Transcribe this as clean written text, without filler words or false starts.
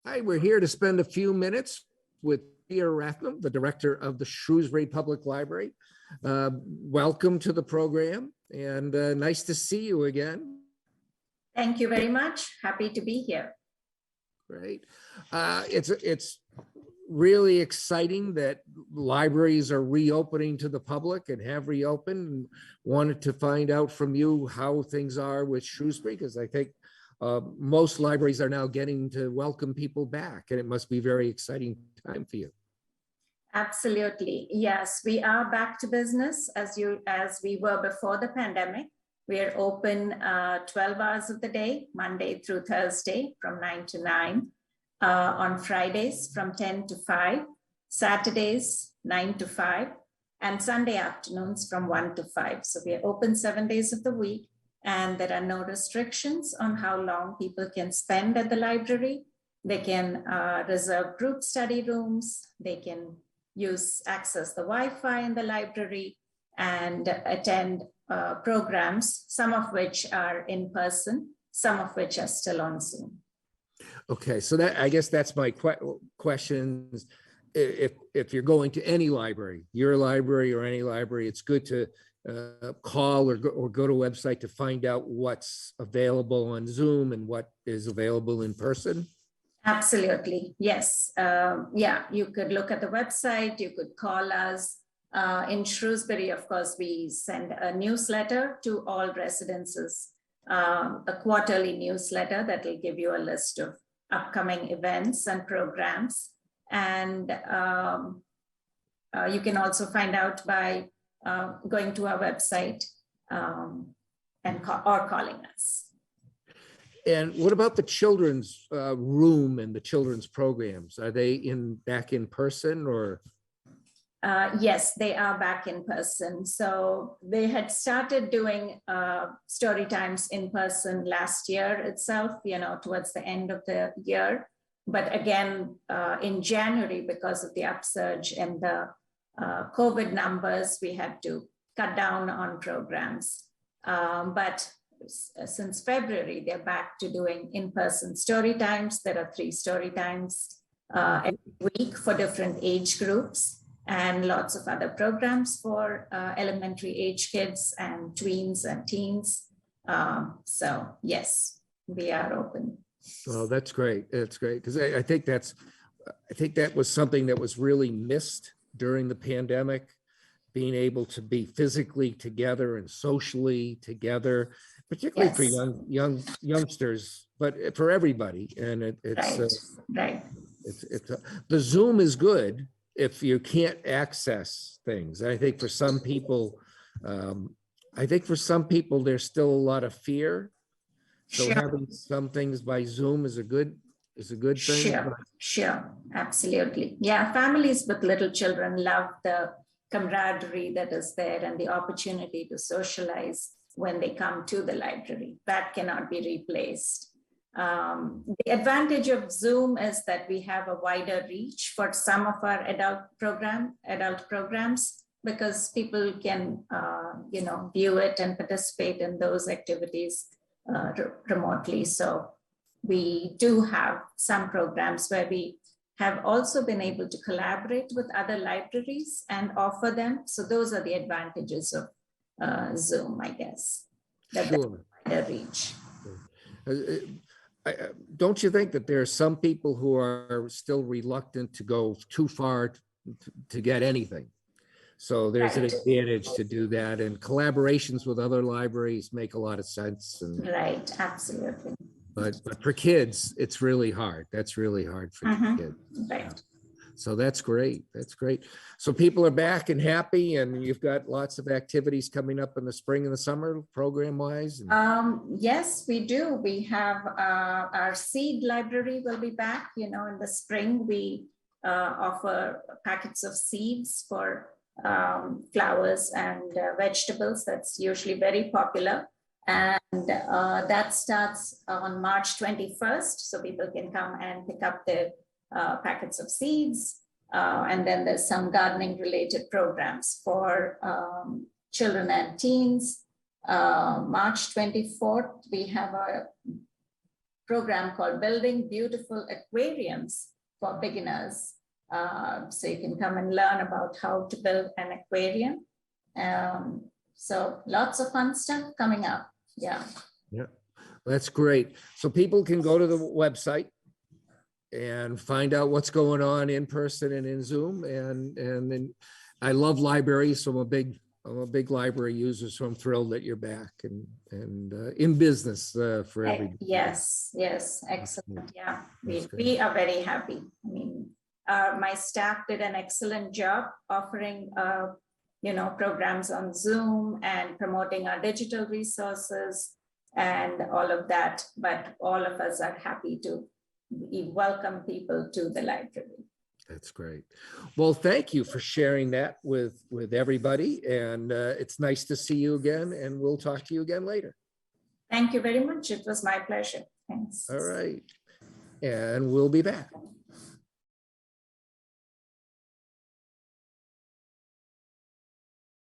Hi, we're here to spend a few minutes with Priya Rathnam, the director of the Shrewsbury Public Library. Welcome to the program, and nice to see you again. Thank you very much. Happy to be here. Great. It's really exciting that libraries are reopening to the public and have reopened. Wanted to find out from you how things are with Shrewsbury, because I think most libraries are now getting to welcome people back, and it must be a very exciting time for you. Absolutely. Yes, we are back to business as we were before the pandemic. We are open 12 hours of the day, Monday through Thursday from 9 to 9, on Fridays from 10 to 5, Saturdays 9 to 5, and Sunday afternoons from 1 to 5. So we are open 7 days of the week, and there are no restrictions on how long people can spend at the library. They can reserve group study rooms. They can access the Wi-Fi in the library and attend programs, some of which are in person, some of which are still on Zoom. Okay, so that, I guess that's my questions. If you're going to any library, your library or any library, it's good to call or go to a website to find out what's available on Zoom and what is available in person. Absolutely, yes. Yeah, you could look at the website, you could call us. In Shrewsbury, of course, we send a newsletter to all residences, a quarterly newsletter that will give you a list of upcoming events and programs. And you can also find out by going to our website or calling us. And what about the children's room and the children's programs? Are they back in person or? Yes, they are back in person. So they had started doing story times in person last year itself, towards the end of the year. But again, in January, because of the upsurge in the COVID numbers, we had to cut down on programs. But since February, they're back to doing in-person story times. There are 3 story times every week for different age groups, and lots of other programs for elementary age kids and tweens and teens. So yes, we are open. Oh, that's great. That's great. Because I think that was something that was really missed during the pandemic, being able to be physically together and socially together, particularly for youngsters, but for everybody. And it's right. The Zoom is good if you can't access things. I think for some people, there's still a lot of fear. So having some things by Zoom is a good thing. Sure, absolutely. Yeah, families with little children love the camaraderie that is there and the opportunity to socialize when they come to the library. That cannot be replaced. The advantage of Zoom is that we have a wider reach for some of our adult programs, because people can, view it and participate in those activities remotely. So we do have some programs where we have also been able to collaborate with other libraries and offer them. So those are the advantages of Zoom, I guess. Sure. Wider reach. Don't you think that there are some people who are still reluctant to go too far to get anything? So there's an advantage to do that, and collaborations with other libraries make a lot of sense. Right, absolutely. But for kids, it's really hard. That's really hard for kids. Right. So that's great. That's great. So people are back and happy, and you've got lots of activities coming up in the spring and the summer, program-wise. Yes, we do. We have our seed library will be back. In the spring, we offer packets of seeds for flowers and vegetables. That's usually very popular. And that starts on March 21st. So people can come and pick up their packets of seeds. And then there's some gardening related programs for children and teens. March 24th, we have a program called Building Beautiful Aquariums for Beginners. So you can come and learn about how to build an aquarium. So lots of fun stuff coming up. Yeah. Yeah, that's great. So people can go to the website and find out what's going on in person and in Zoom. And then I love libraries, so I'm a big library user, so I'm thrilled that you're back and in business for everybody. Yes, excellent. Yeah, That's great. we are very happy. I mean, my staff did an excellent job offering, programs on Zoom and promoting our digital resources and all of that. But all of us are happy to welcome people to the library. That's great. Well, thank you for sharing that with everybody. And it's nice to see you again, and we'll talk to you again later. Thank you very much. It was my pleasure. Thanks. All right. And we'll be back.